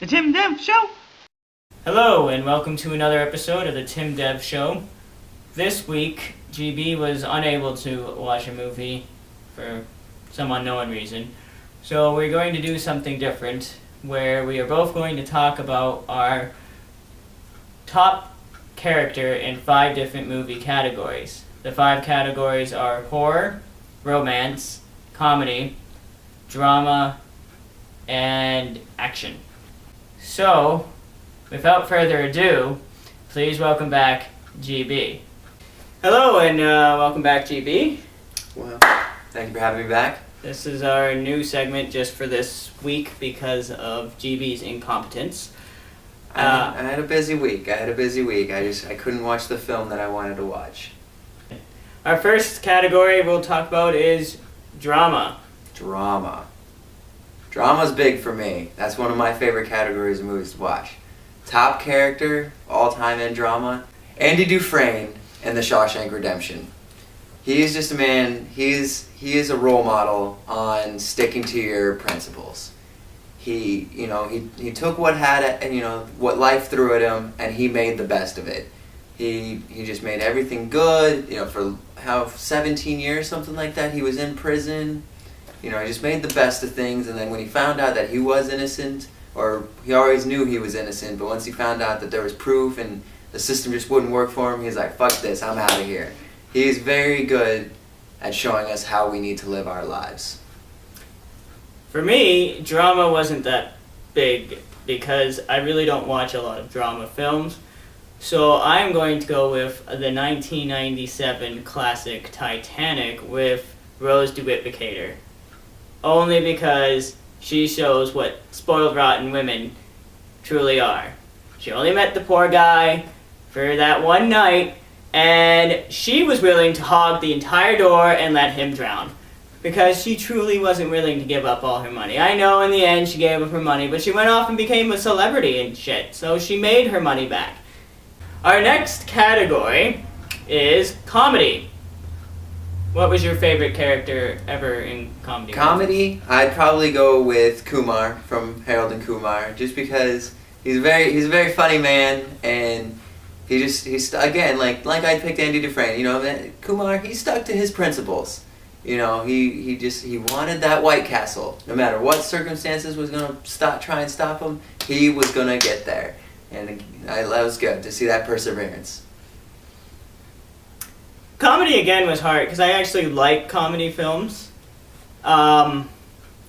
The Timdev Show. Hello, and welcome to another episode of the Timdev Show. This week, GB was unable to watch a movie for some unknown reason, so we're going to do something different, where we are both going to talk about our top character in 5 different movie categories. The 5 categories are horror, romance, comedy, drama, and action. So, without further ado, please welcome back GB. Hello, and welcome back, GB. Well, thank you for having me back. This is our new segment just for this week because of GB's incompetence. I had a busy week. I couldn't watch the film that I wanted to watch. Our first category we'll talk about is drama. Drama's big for me. That's one of my favorite categories of movies to watch. Top character, all time in drama, Andy Dufresne in The Shawshank Redemption. He is just a man, he is a role model on sticking to your principles. He took what what life threw at him, and he made the best of it. He just made everything good, for 17 years, something like that, he was in prison. He just made the best of things, and then when he found out that he was innocent, or he always knew he was innocent, but once he found out that there was proof and the system just wouldn't work for him, he's like, fuck this, I'm out of here. He's very good at showing us how we need to live our lives. For me, drama wasn't that big because I really don't watch a lot of drama films. So I'm going to go with the 1997 classic Titanic with Rose DeWitt-Bukater. Only because she shows what spoiled rotten women truly are. She only met the poor guy for that one night, and she was willing to hog the entire door and let him drown. Because she truly wasn't willing to give up all her money. I know in the end she gave up her money, but she went off and became a celebrity and shit, so she made her money back. Our next category is comedy. What was your favorite character ever in comedy? Comedy, I'd probably go with Kumar from Harold and Kumar, just because he's a very funny man, and he's again like I picked Andy Dufresne. Kumar, he stuck to his principles. He wanted that White Castle. No matter what circumstances was gonna try and stop him, he was gonna get there, and that was good to see that perseverance. Comedy, again, was hard, because I actually like comedy films. And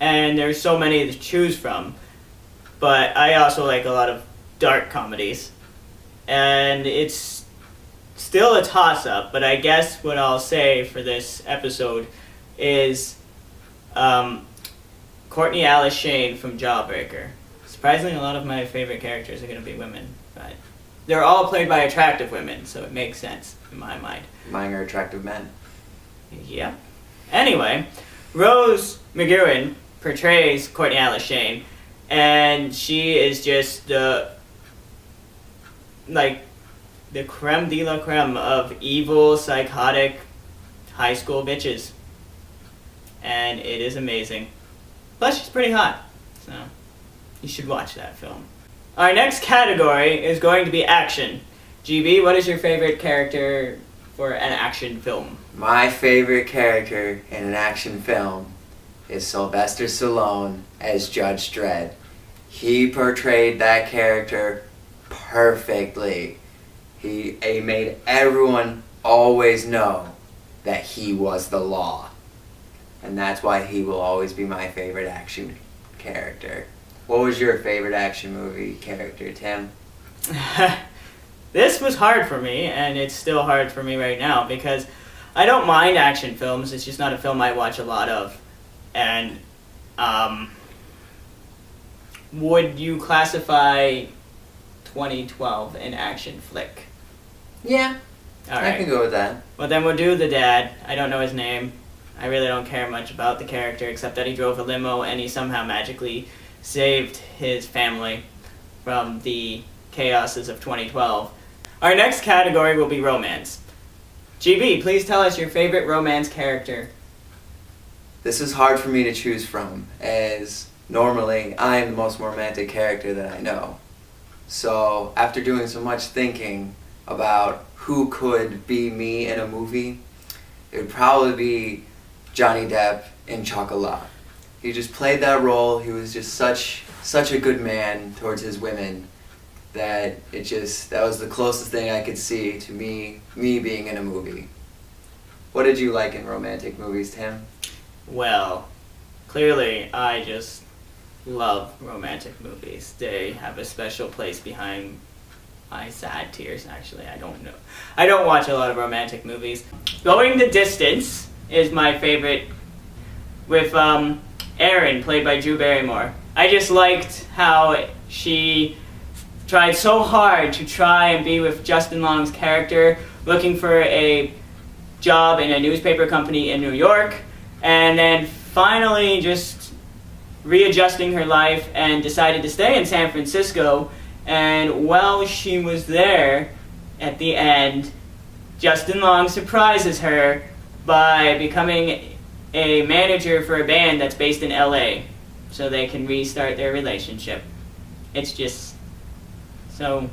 there's so many to choose from. But I also like a lot of dark comedies. And it's still a toss-up, but I guess what I'll say for this episode is Courtney Alice Shane from Jawbreaker. Surprisingly, a lot of my favorite characters are going to be women, but they're all played by attractive women, so it makes sense in my mind. Mine are attractive men. Yeah. Anyway, Rose McGowan portrays Courtney Alice Shane, and she is just the creme de la creme of evil, psychotic high school bitches. And it is amazing. Plus, she's pretty hot, so you should watch that film. Our next category is going to be action. GB, what is your favorite character for an action film? My favorite character in an action film is Sylvester Stallone as Judge Dredd. He portrayed that character perfectly. He made everyone always know that he was the law. And that's why he will always be my favorite action character. What was your favorite action movie character, Tim? This was hard for me, and it's still hard for me right now, because I don't mind action films, it's just not a film I watch a lot of. And, would you classify 2012 an action flick? Yeah, Alright. I can go with that. Well, then we'll do the dad. I don't know his name. I really don't care much about the character, except that he drove a limo and he somehow magically saved his family from the chaoses of 2012. Our next category will be romance. GB, please tell us your favorite romance character. This is hard for me to choose from, as normally I'm the most romantic character that I know. So after doing so much thinking about who could be me in a movie, it would probably be Johnny Depp in Chocolat. He just played that role. He was just such a good man towards his women that that was the closest thing I could see to me being in a movie. What did you like in romantic movies, Tim? Well, clearly I just love romantic movies. They have a special place behind my sad tears, actually. I don't watch a lot of romantic movies. Going the Distance is my favorite, with Erin, played by Drew Barrymore. I just liked how she tried so hard to try and be with Justin Long's character, looking for a job in a newspaper company in New York, and then finally just readjusting her life and decided to stay in San Francisco. And while she was there, at the end, Justin Long surprises her by becoming a manager for a band that's based in LA, so they can restart their relationship. It's just so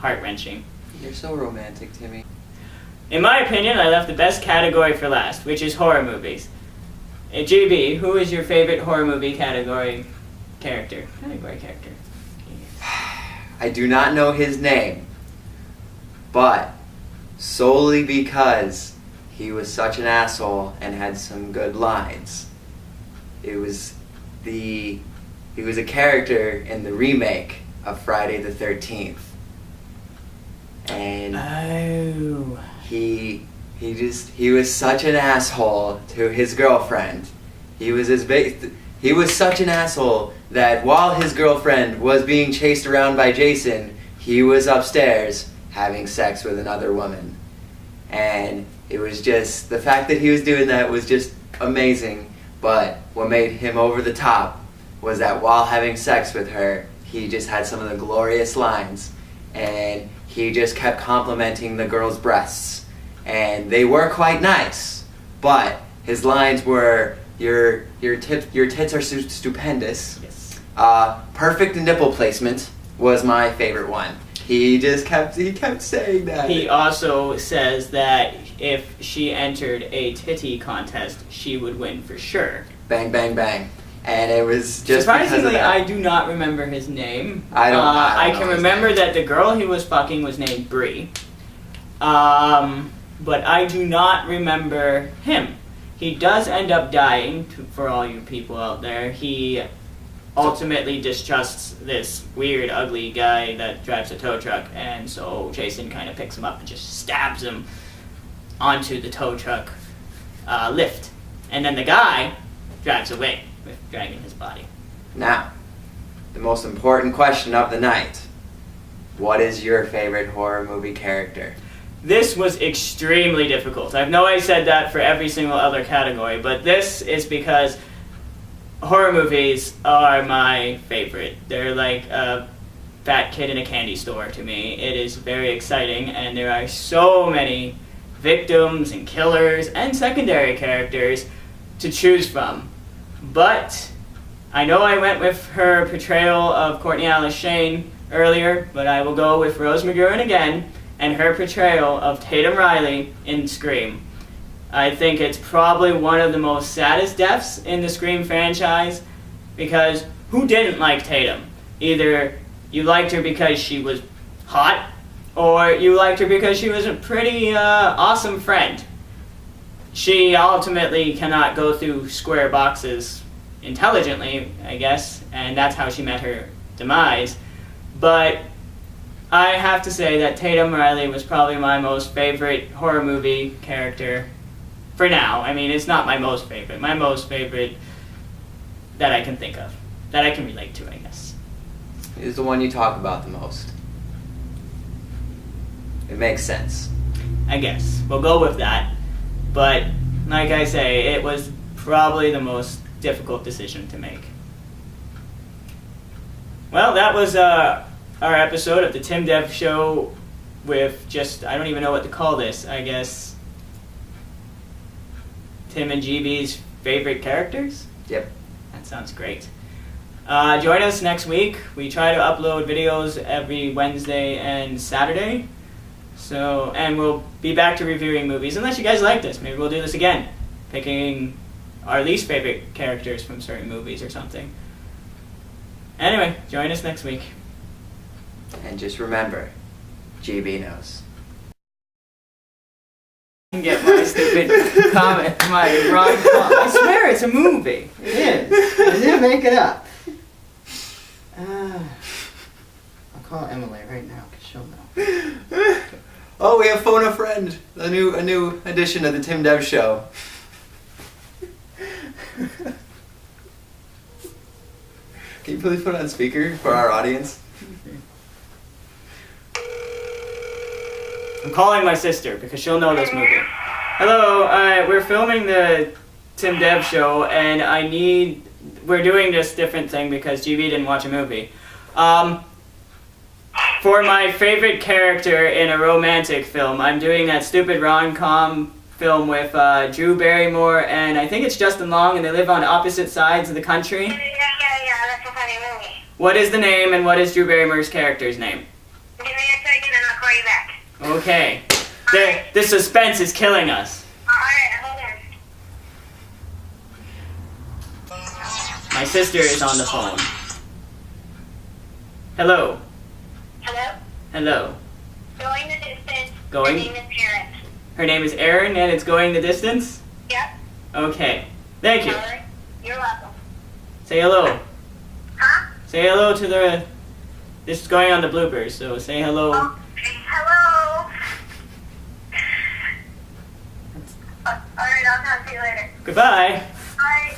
heart-wrenching. You're so romantic, Timmy. In my opinion, I left the best category for last, which is horror movies. GB, who is your favorite horror movie category character? I do not know his name, but solely because he was such an asshole and had some good lines. He was a character in the remake of Friday the 13th. And he was such an asshole to his girlfriend. He was such an asshole that while his girlfriend was being chased around by Jason, he was upstairs having sex with another woman. And it was just, the fact that he was doing that was just amazing. But what made him over the top was that while having sex with her, he just had some of the glorious lines. And he just kept complimenting the girl's breasts. And they were quite nice. But his lines were, your tits are stupendous. Yes. Perfect nipple placement was my favorite one. He kept saying that. He also says that if she entered a titty contest, she would win for sure. Bang, bang, bang. And it was just surprisingly, because of that. I do not remember his name. I can remember that the girl he was fucking was named Bree. But I do not remember him. He does end up dying, for all you people out there. He ultimately distrusts this weird, ugly guy that drives a tow truck, and so Jason kind of picks him up and just stabs him onto the tow truck lift. And then the guy drives away with dragging his body. Now, the most important question of the night. What is your favorite horror movie character? This was extremely difficult. I know I said that for every single other category, but this is because horror movies are my favorite. They're like a fat kid in a candy store to me. It is very exciting, and there are so many victims and killers and secondary characters to choose from. But I know I went with her portrayal of Courtney Alice Shane earlier, but I will go with Rose McGowan again and her portrayal of Tatum Riley in Scream. I think it's probably one of the most saddest deaths in the Scream franchise, because who didn't like Tatum? Either you liked her because she was hot, or you liked her because she was a pretty awesome friend. She ultimately cannot go through square boxes intelligently, I guess, and that's how she met her demise. But I have to say that Tatum Riley was probably my most favorite horror movie character for now. I mean, it's not my most favorite. My most favorite that I can think of, that I can relate to, I guess. Is the one you talk about the most. It makes sense. I guess. We'll go with that. But, like I say, it was probably the most difficult decision to make. Well, that was our episode of the Timdev Show with just, I don't even know what to call this, I guess, Tim and GB's favorite characters? Yep. That sounds great. Join us next week. We try to upload videos every Wednesday and Saturday. So, and we'll be back to reviewing movies. Unless you guys like this, maybe we'll do this again. Picking our least favorite characters from certain movies or something. Anyway, join us next week. And just remember, GB knows. Get my stupid comment, my wrong comment. I swear it's a movie. It is. I didn't make it up. I'll call Emily right now because she'll know. Oh, we have Phone a Friend, a new edition of the Timdev Show. Can you please put it on speaker for our audience? I'm calling my sister because she'll know this movie. Hello, we're filming the Timdev Show, and we're doing this different thing because GB didn't watch a movie. For my favorite character in a romantic film, I'm doing that stupid rom-com film with Drew Barrymore, and I think it's Justin Long, and they live on opposite sides of the country. Yeah, that's a funny movie. What is the name, and what is Drew Barrymore's character's name? Give me a second and I'll call you back. Okay. The suspense is killing us. Alright, hold on. My sister is on the phone. Hello. Hello? Hello. Going the distance. Going? My name is Karen. Her name is Erin, and it's going the distance? Yep. Okay. Thank you. Alright. You're welcome. Say hello. Huh? Say hello to the... This is going on the bloopers, so say hello. Okay, hello. Alright, I'll talk to you later. Goodbye. Bye.